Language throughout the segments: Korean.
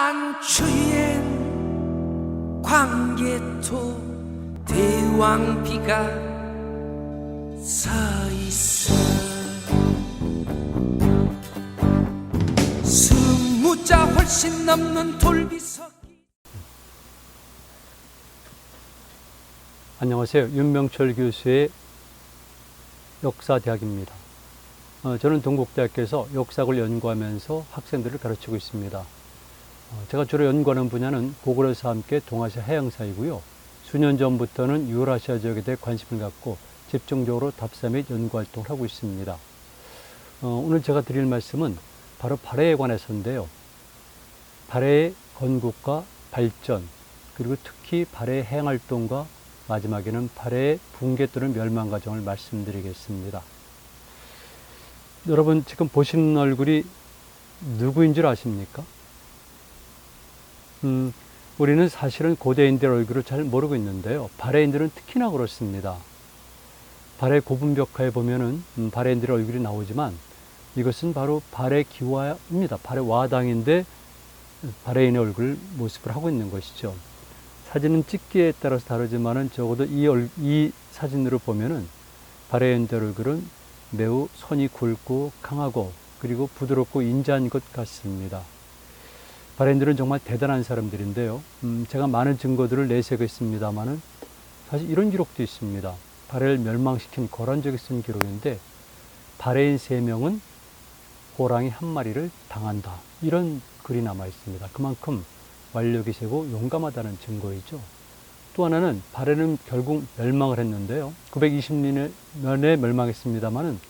만추엔 광개토 대왕비가 서있어 스무자 훨씬 넘는 돌비석이. 안녕하세요. 윤명철 교수의 역사대학입니다. 저는 동국대학교에서 역사학을 연구하면서 학생들을 가르치고 있습니다. 제가 주로 연구하는 분야는 고구려사와 함께 동아시아 해양사이고요. 수년 전부터는 유월아시아 지역에 대해 관심을 갖고 집중적으로 답사 및 연구활동을 하고 있습니다. 오늘 제가 드릴 말씀은 바로 발해에 관해서인데요. 발해의 건국과 발전, 그리고 특히 발해의 해양활동과 마지막에는 발해의 붕괴 또는 멸망 과정을 말씀드리겠습니다. 여러분 지금 보시는 얼굴이 누구인 줄 아십니까? 우리는 사실은 고대인들 얼굴을 잘 모르고 있는데요. 발해인들은 특히나 그렇습니다. 발해 고분벽화에 보면은 발해인들의 얼굴이 나오지만 이것은 바로 발해 기와입니다. 발해 와당인데 발해인의 얼굴 모습을 하고 있는 것이죠. 사진은 찍기에 따라서 다르지만은 적어도 이 사진으로 보면은 발해인들 얼굴은 매우 선이 굵고 강하고 그리고 부드럽고 인자한 것 같습니다. 발해인들은 정말 대단한 사람들인데요. 제가 많은 증거들을 내세우겠습니다만은 사실 이런 기록도 있습니다. 발해를 멸망시킨 고란적이 쓴 기록인데 발해인 3명은 호랑이 1마리를 당한다. 이런 글이 남아 있습니다. 그만큼 완력이 세고 용감하다는 증거이죠. 또 하나는 발해는 결국 멸망을 했는데요. 920년에 멸망했습니다만은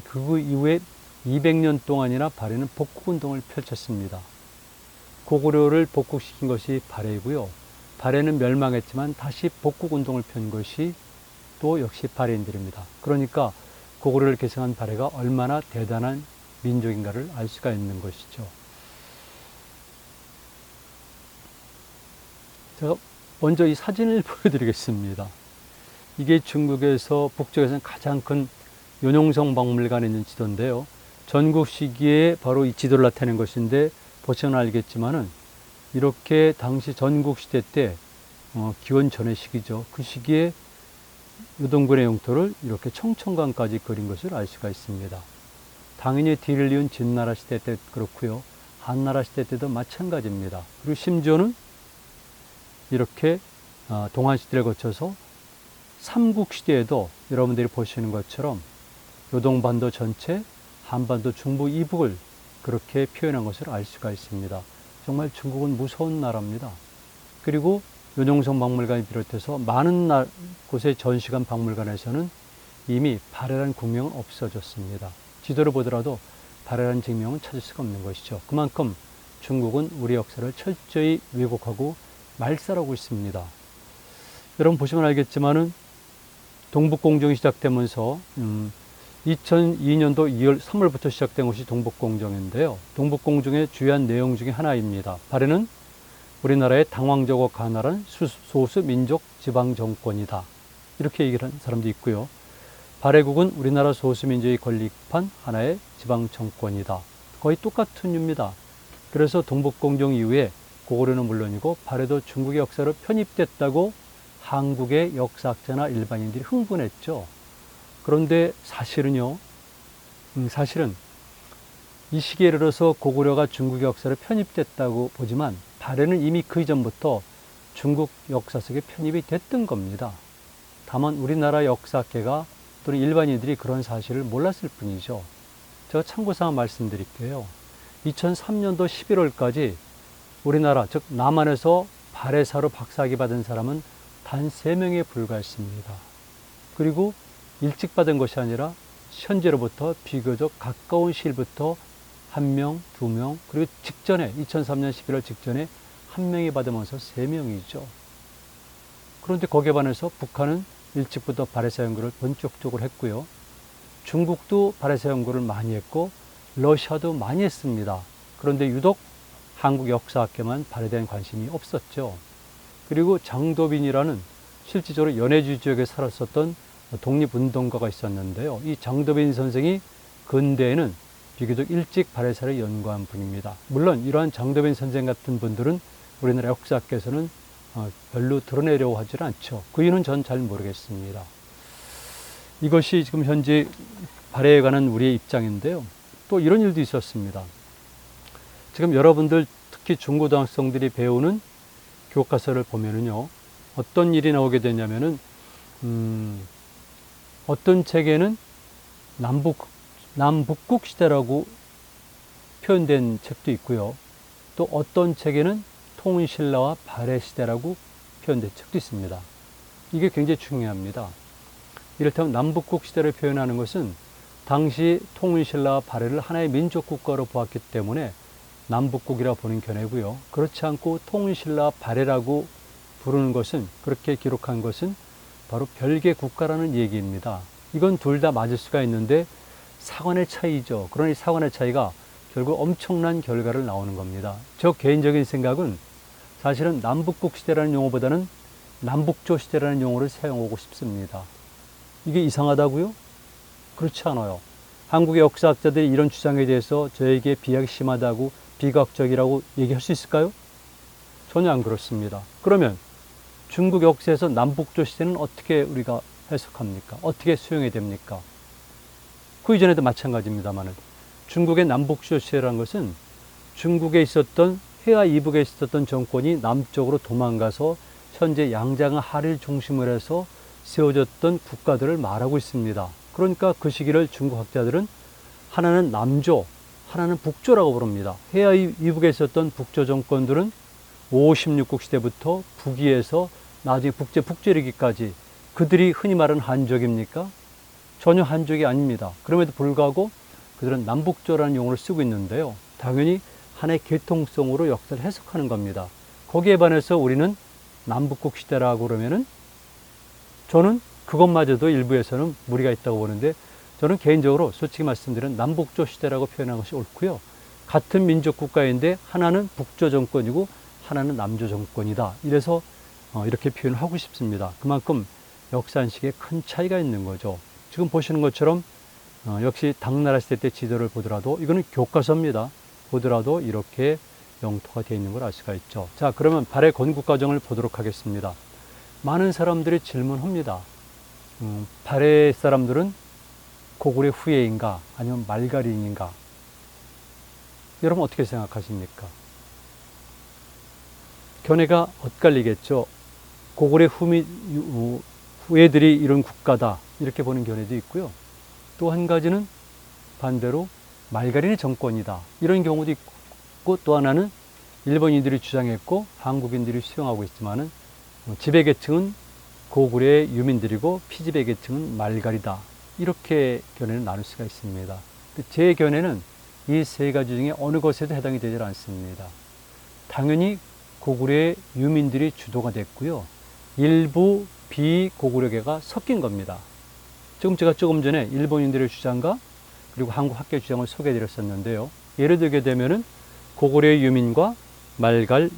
그 이후에 200년 동안이나 발해는 복국운동을 펼쳤습니다. 고구려를 복국시킨 것이 발해이고요. 발해는 멸망했지만 다시 복국운동을 편 것이 또 역시 발해인들입니다. 그러니까 고구려를 계승한 발해가 얼마나 대단한 민족인가를 알 수가 있는 것이죠. 제가 먼저 이 사진을 보여드리겠습니다. 이게 중국에서 북쪽에서는 가장 큰 요뇽성 박물관에 있는 지도인데요. 전국 시기에 바로 이 지도를 나타낸 것인데 보시면 알겠지만은 이렇게 당시 전국 시대 때 기원 전의 시기죠. 그 시기에 요동군의 영토를 이렇게 청천강까지 그린 것을 알 수가 있습니다. 당연히 뒤를 이은 진나라 시대 때 그렇고요. 한나라 시대 때도 마찬가지입니다. 그리고 심지어는 이렇게 동안시대를 거쳐서 삼국시대에도 여러분들이 보시는 것처럼 요동반도 전체, 한반도 중부 이북을 그렇게 표현한 것을 알 수가 있습니다. 정말 중국은 무서운 나라입니다. 그리고 요뇽성 박물관을 비롯해서 많은 곳의 전시관 박물관에서는 이미 발해라는 국명은 없어졌습니다. 지도를 보더라도 발해라는 증명은 찾을 수가 없는 것이죠. 그만큼 중국은 우리 역사를 철저히 왜곡하고 말살하고 있습니다. 여러분 보시면 알겠지만은 동북공정이 시작되면서 2002년도 2월 3월부터 시작된 것이 동북공정인데요. 동북공정의 주요한 내용 중에 하나입니다. 발해는 우리나라의 당황적고 가난한 소수 민족 지방 정권이다. 이렇게 얘기를 한 사람도 있고요. 발해국은 우리나라 소수 민족이 건립한 하나의 지방 정권이다. 거의 똑같은 이유입니다. 그래서 동북공정 이후에 고구려는 물론이고 발해도 중국의 역사로 편입됐다고 한국의 역사학자나 일반인들이 흥분했죠. 그런데 사실은요, 사실은 이 시기에 이르러서 고구려가 중국의 역사로 편입됐다고 보지만 발해는 이미 그 이전부터 중국 역사 속에 편입이 됐던 겁니다. 다만 우리나라 역사학계가 또는 일반인들이 그런 사실을 몰랐을 뿐이죠. 제가 참고사항 말씀드릴게요. 2003년도 11월까지 우리나라, 즉 남한에서 발해사로 박사학위 받은 사람은 단 3명에 불과했습니다. 그리고 일찍 받은 것이 아니라 현재로부터 비교적 가까운 시일부터 1명, 2명, 그리고 직전에 2003년 11월 직전에 1명이 받으면서 3명이죠. 그런데 거기에 반해서 북한은 일찍부터 발해사 연구를 본격적으로 했고요. 중국도 발해사 연구를 많이 했고 러시아도 많이 했습니다. 그런데 유독 한국 역사학계만 발해에 대한 관심이 없었죠. 그리고 장도빈이라는 실질적으로 연해주 지역에 살았었던 독립운동가가 있었는데요. 이 장도빈 선생이 근대에는 비교적 일찍 발해사를 연구한 분입니다. 물론 이러한 장도변 선생 같은 분들은 우리나라 역사학계에서는 별로 드러내려고 하지는 않죠. 그 이유는 전 잘 모르겠습니다. 이것이 지금 현재 발해에 관한 우리의 입장인데요. 또 이런 일도 있었습니다. 지금 여러분들 특히 중고등학생들이 배우는 교과서를 보면은요, 어떤 일이 나오게 되냐면은 어떤 책에는 남북국 시대라고 표현된 책도 있고요. 또 어떤 책에는 통일신라와 발해 시대라고 표현된 책도 있습니다. 이게 굉장히 중요합니다. 이를테면 남북국 시대를 표현하는 것은 당시 통일신라와 발해를 하나의 민족국가로 보았기 때문에 남북국이라 보는 견해고요. 그렇지 않고 통일신라와 발해라고 부르는 것은, 그렇게 기록한 것은 바로 별개 국가라는 얘기입니다. 이건 둘 다 맞을 수가 있는데 사관의 차이죠. 그러니 사관의 차이가 결국 엄청난 결과를 나오는 겁니다. 저 개인적인 생각은 사실은 남북국 시대라는 용어보다는 남북조 시대라는 용어를 사용하고 싶습니다. 이게 이상하다고요? 그렇지 않아요. 한국의 역사학자들이 이런 주장에 대해서 저에게 비하기 심하다고, 비과학적이라고 얘기할 수 있을까요? 전혀 안 그렇습니다. 그러면 중국 역사에서 남북조 시대는 어떻게 우리가 해석합니까? 어떻게 수용해야 됩니까? 그 이전에도 마찬가지입니다만 중국의 남북조 시대라는 것은 중국에 있었던, 해와 이북에 있었던 정권이 남쪽으로 도망가서 현재 양자강 하를 중심으로 해서 세워졌던 국가들을 말하고 있습니다. 그러니까 그 시기를 중국 학자들은 하나는 남조, 하나는 북조라고 부릅니다. 해와 이북에 있었던 북조 정권들은 5, 16국 시대부터 북위에서 나중에 북제이르기까지 그들이 흔히 말하는 한족입니까? 전혀 한족이 아닙니다. 그럼에도 불구하고 그들은 남북조라는 용어를 쓰고 있는데요. 당연히 하나의 계통성으로 역사를 해석하는 겁니다. 거기에 반해서 우리는 남북국 시대라고 그러면은 저는 그것마저도 일부에서는 무리가 있다고 보는데, 저는 개인적으로 솔직히 말씀드리면 남북조 시대라고 표현한 것이 옳고요. 같은 민족 국가인데 하나는 북조 정권이고 하나는 남조 정권이다. 이래서 이렇게 표현을 하고 싶습니다. 그만큼 역사인식에 큰 차이가 있는 거죠. 지금 보시는 것처럼 역시 당나라 시대 때 지도를 보더라도, 이거는 교과서입니다. 보더라도 이렇게 영토가 되어 있는 걸 알 수가 있죠. 자, 그러면 발해 건국 과정을 보도록 하겠습니다. 많은 사람들이 질문합니다. 발해 사람들은 고구려 후예인가 아니면 말갈인인가? 여러분 어떻게 생각하십니까? 견해가 엇갈리겠죠. 고구려 후예들이 이룬 국가다, 이렇게 보는 견해도 있고요. 또 한 가지는 반대로 말갈인의 정권이다, 이런 경우도 있고, 또 하나는 일본인들이 주장했고 한국인들이 수용하고 있지만은 지배계층은 고구려의 유민들이고 피지배계층은 말갈이다, 이렇게 견해를 나눌 수가 있습니다. 제 견해는 이 세 가지 중에 어느 것에도 해당이 되질 않습니다. 당연히 고구려의 유민들이 주도가 됐고요. 일부 비고구려계가 섞인 겁니다. 지금 제가 조금 전에 일본인들의 주장과 그리고 한국 학계 주장을 소개해 드렸었는데요. 예를 들게 되면은 고구려의 유민과 말갈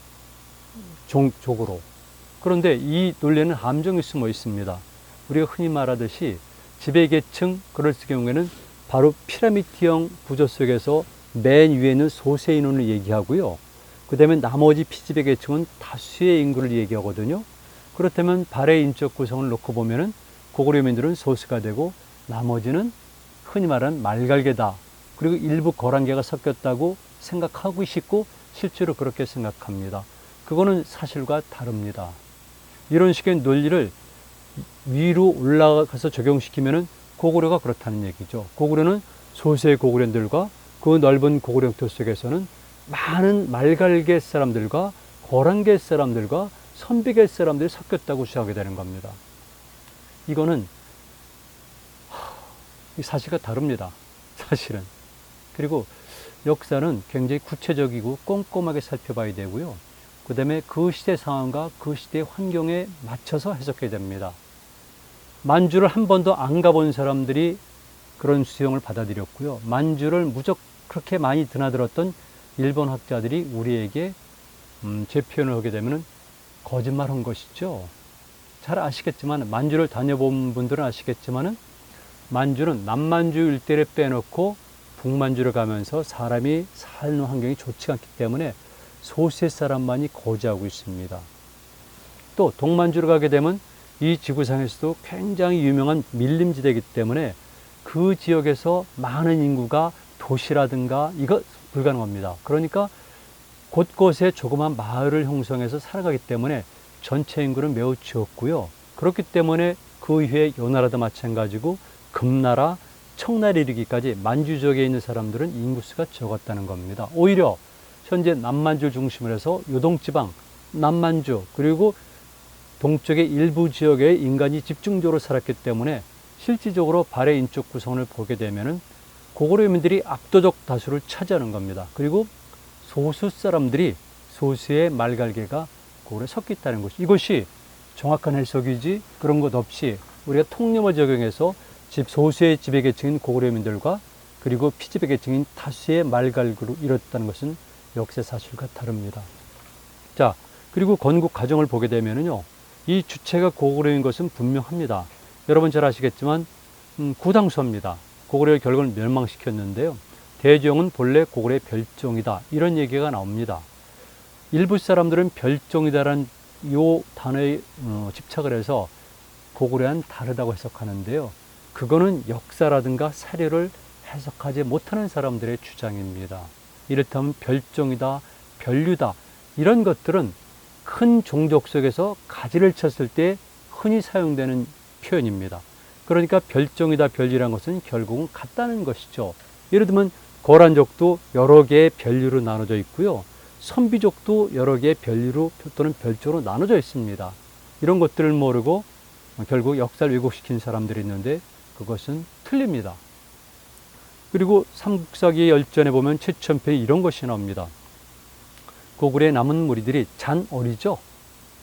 종족으로. 그런데 이 논리에는 함정이 숨어 있습니다. 우리가 흔히 말하듯이 지배계층, 그럴 경우에는 바로 피라미드형 구조 속에서 맨 위에 있는 소수의 인원을 얘기하고요. 그 다음에 나머지 피지배계층은 다수의 인구를 얘기하거든요. 그렇다면 발해 인적 구성을 놓고 보면은 고구려민들은 소수가 되고 나머지는 흔히 말하는 말갈계다, 그리고 일부 거란계가 섞였다고 생각하고 싶고 실제로 그렇게 생각합니다. 그거는 사실과 다릅니다. 이런 식의 논리를 위로 올라가서 적용시키면은 고구려가 그렇다는 얘기죠. 고구려는 소수의 고구려들과 그 넓은 고구려 영토 속에서는 많은 말갈계 사람들과 거란계 사람들과 선비계 사람들이 섞였다고 주장하게 되는 겁니다. 이거는 사실과 다릅니다. 사실은. 그리고 역사는 굉장히 구체적이고 꼼꼼하게 살펴봐야 되고요. 그 다음에 그 시대 상황과 그 시대 환경에 맞춰서 해석해야 됩니다. 만주를 한 번도 안 가본 사람들이 그런 수용을 받아들였고요. 만주를 무척 그렇게 많이 드나들었던 일본 학자들이 우리에게 제 표현을 하게 되면 거짓말한 것이죠. 잘 아시겠지만, 만주를 다녀본 분들은 아시겠지만 만주는 남만주 일대를 빼놓고 북만주를 가면서 사람이 사는 환경이 좋지 않기 때문에 소수의 사람만이 거주하고 있습니다. 또 동만주를 가게 되면 이 지구상에서도 굉장히 유명한 밀림지대이기 때문에 그 지역에서 많은 인구가 도시라든가 이거 불가능합니다. 그러니까 곳곳에 조그만 마을을 형성해서 살아가기 때문에 전체 인구는 매우 적고요. 그렇기 때문에 그 이후에 요나라도 마찬가지고 금나라, 청나라 이르기까지 만주 지역에 있는 사람들은 인구수가 적었다는 겁니다. 오히려 현재 남만주를 중심으로 해서 요동지방, 남만주 그리고 동쪽의 일부 지역에 인간이 집중적으로 살았기 때문에 실질적으로 발해 인적 구성을 보게 되면은 고구려민들이 압도적 다수를 차지하는 겁니다. 그리고 소수 사람들이 소수의 말갈개가 고구려에 섞여 있다는 것이, 이것이 정확한 해석이지 그런 것 없이 우리가 통념을 적용해서 소수의 지배계층인 고구려민들과 그리고 피지배계층인 다수의 말갈구로 이뤘다는 것은 역사사실과 다릅니다. 자, 그리고 건국 과정을 보게 되면은요, 이 주체가 고구려인 것은 분명합니다. 여러분 잘 아시겠지만 구당수입니다. 고구려의 결국은 멸망시켰는데요. 대종은 본래 고구려의 별종이다, 이런 얘기가 나옵니다. 일부 사람들은 별종이다라는 이 단어에 집착을 해서 고구려와는 다르다고 해석하는데요. 그거는 역사라든가 사료를 해석하지 못하는 사람들의 주장입니다. 이를테면 별종이다, 별류다, 이런 것들은 큰 종족 속에서 가지를 쳤을 때 흔히 사용되는 표현입니다. 그러니까 별종이다, 별류라는 것은 결국은 같다는 것이죠. 예를 들면 거란족도 여러 개의 별류로 나눠져 있고요. 선비족도 여러 개의 별류로 또는 별조로 나눠져 있습니다. 이런 것들을 모르고 결국 역사를 왜곡시킨 사람들이 있는데 그것은 틀립니다. 그리고 삼국사기 열전에 보면 최천편에 이런 것이 나옵니다. 고구려의 남은 무리들이 잔어리죠.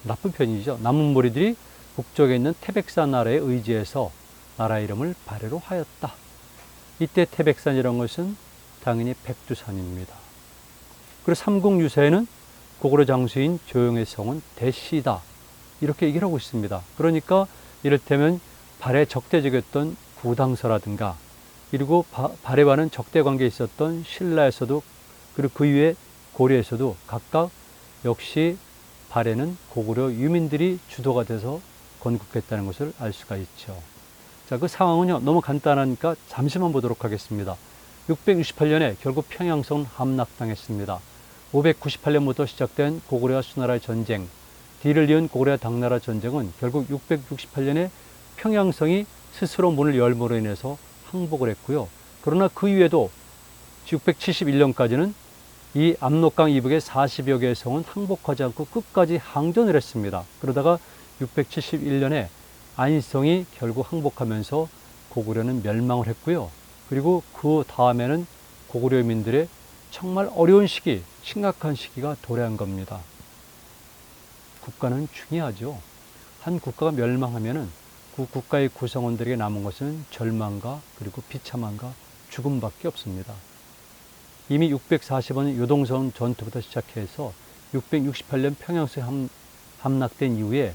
나쁜 편이죠. 남은 무리들이 북쪽에 있는 태백산 나라에 의지해서 나라 이름을 발해로 하였다. 이때 태백산이라는 것은 당연히 백두산입니다. 그리고 삼국유사에는 고구려 장수인 조용의 성은 대시다, 이렇게 얘기를 하고 있습니다. 그러니까 이를테면 발해 적대적이었던 구당서라든가 그리고 발해와는 적대 관계에 있었던 신라에서도 그리고 그 이후에 고려에서도 각각 역시 발해는 고구려 유민들이 주도가 돼서 건국했다는 것을 알 수가 있죠. 자, 그 상황은요, 너무 간단하니까 잠시만 보도록 하겠습니다. 668년에 결국 평양성은 함락당했습니다. 598년부터 시작된 고구려와 수나라의 전쟁, 뒤를 이은 고구려와 당나라 전쟁은 결국 668년에 평양성이 스스로 문을 열므로 인해서 항복을 했고요. 그러나 그 이후에도 671년까지는 이 압록강 이북의 40여 개의 성은 항복하지 않고 끝까지 항전을 했습니다. 그러다가 671년에 안성이 결국 항복하면서 고구려는 멸망을 했고요. 그리고 그 다음에는 고구려민들의 정말 어려운 시기, 심각한 시기가 도래한 겁니다. 국가는 중요하죠. 한 국가가 멸망하면은 그 국가의 구성원들에게 남은 것은 절망과 그리고 비참함과 죽음밖에 없습니다. 이미 640년 요동성 전투부터 시작해서 668년 평양성에 함락된 이후에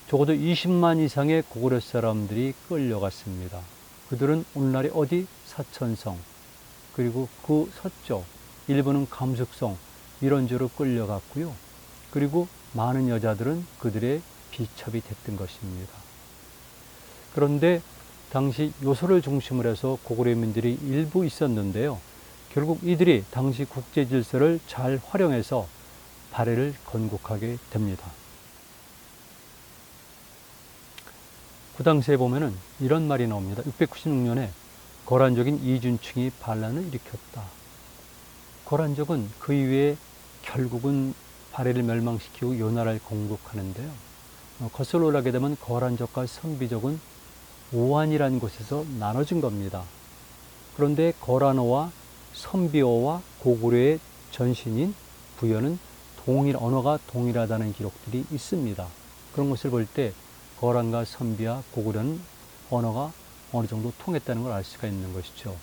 적어도 20만 이상의 고구려 사람들이 끌려갔습니다. 그들은 오늘날의 어디? 사천성, 그리고 그 서쪽, 일부는 감숙성, 이런 지로 끌려갔고요. 그리고 많은 여자들은 그들의 비첩이 됐던 것입니다. 그런데 당시 요소를 중심으로 해서 고구려민들이 일부 있었는데요. 결국 이들이 당시 국제 질서를 잘 활용해서 발해를 건국하게 됩니다. 그 당시에 보면은 이런 말이 나옵니다. 696년에 거란족인 이준충이 반란을 일으켰다. 거란족은 그 이후에 결국은 발해를 멸망시키고 요나라를 공국하는데요. 거슬러 올라가게 되면 거란족과 선비족은 오한이라는 곳에서 나눠진 겁니다. 그런데 거란어와 선비어와 고구려의 전신인 부여는 언어가 동일하다는 기록들이 있습니다. 그런 것을 볼 때 거란과 선비와 고구려는 언어가 어느 정도 통했다는 걸 알 수가 있는 것이죠.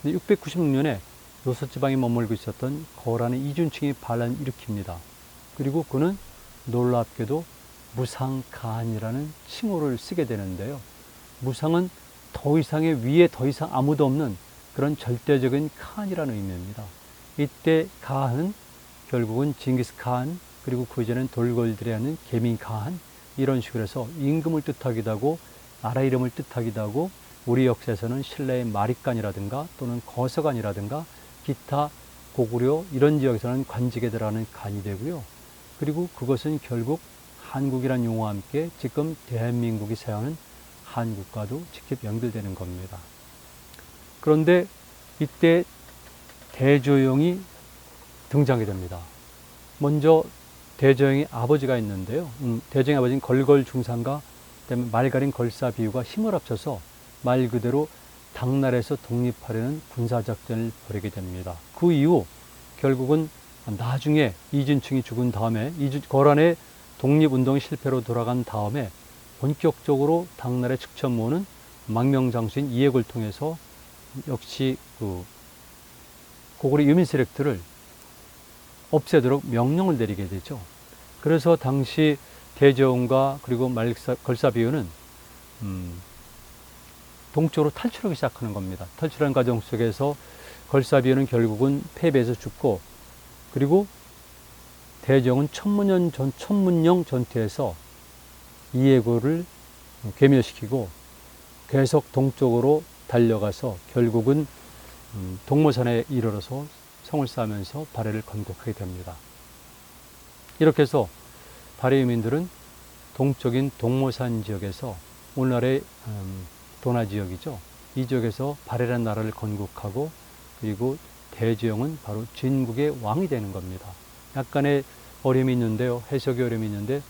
근데 696년에 요소지방에 머물고 있었던 거란의 이준충이 반란을 일으킵니다. 그리고 그는 놀랍게도 무상가한이라는 칭호를 쓰게 되는데요. 무상은 더 이상의 위에 더 이상 아무도 없는 그런 절대적인 칸이라는 의미입니다. 이때 가한은 결국은 징기스 칸, 그리고 그 전엔 돌골들이 하는 게민 칸, 이런 식으로 해서 임금을 뜻하기도 하고 나라 이름을 뜻하기도 하고, 우리 역사에서는 신라의 마립간이라든가 또는 거서간이라든가 기타 고구려 이런 지역에서는 관직에 들어가는 간이 되고요. 그리고 그것은 결국 한국이라는 용어와 함께 지금 대한민국이 사용하는 한국과도 직접 연결되는 겁니다. 그런데 이때 대조영이 등장하게 됩니다. 먼저 대조영의 아버지가 있는데요. 대조영의 아버지는 걸걸중상과 그다음에 말가린 걸사비유가 힘을 합쳐서 말 그대로 당나라에서 독립하려는 군사작전을 벌이게 됩니다. 그 이후 결국은 나중에 이준충이 죽은 다음에 거란의 독립운동이 실패로 돌아간 다음에 본격적으로 당나라의 측천모는 망명장수인 이해고를 통해서 역시 그 고구려 유민 세력들을 없애도록 명령을 내리게 되죠. 그래서 당시 대조영과 그리고 걸사비유는 동쪽으로 탈출하기 시작하는 겁니다. 탈출하는 과정 속에서 걸사비유는 결국은 패배해서 죽고, 그리고 대조영은 천문령 전투에서 이해고를 괴멸시키고 계속 동쪽으로 달려가서 결국은 동모산에 이르러서 성을 쌓으면서 발해를 건국하게 됩니다. 이렇게 해서 발해 유민들은 동쪽인 동모산 지역에서 오늘날의 도나 지역이죠. 이 지역에서 발해라는 나라를 건국하고, 그리고 대조영은 바로 진국의 왕이 되는 겁니다. 약간의 어려움이 있는데요. 해석의 어려움이 있는데,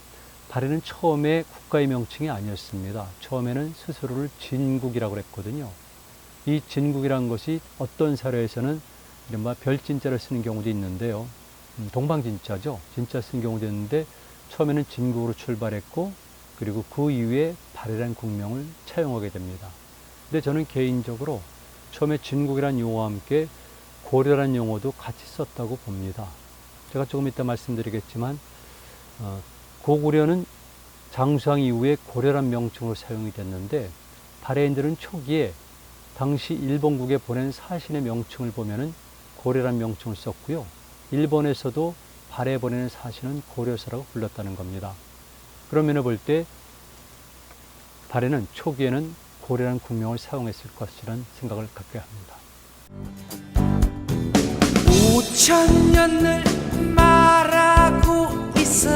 발해는 처음에 국가의 명칭이 아니었습니다. 처음에는 스스로를 진국이라고 했거든요. 이 진국이라는 것이 어떤 사례에서는 이른바 별진자를 쓰는 경우도 있는데요. 동방진자죠. 진자 쓰는 경우도 있는데, 처음에는 진국으로 출발했고, 그리고 그 이후에 발해라는 국명을 차용하게 됩니다. 근데 저는 개인적으로 처음에 진국이라는 용어와 함께 고려라는 용어도 같이 썼다고 봅니다. 제가 조금 이따 말씀드리겠지만, 고구려는 장수왕 이후에 고려란 명칭으로 사용이 됐는데, 발해인들은 초기에 당시 일본국에 보낸 사신의 명칭을 보면은 고려란 명칭을 썼고요. 일본에서도 발해 보내는 사신은 고려사라고 불렀다는 겁니다. 그런 면을 볼 때 발해는 초기에는 고려라는 국명을 사용했을 것이라는 생각을 갖게 합니다. 5,000년을 말하고 있어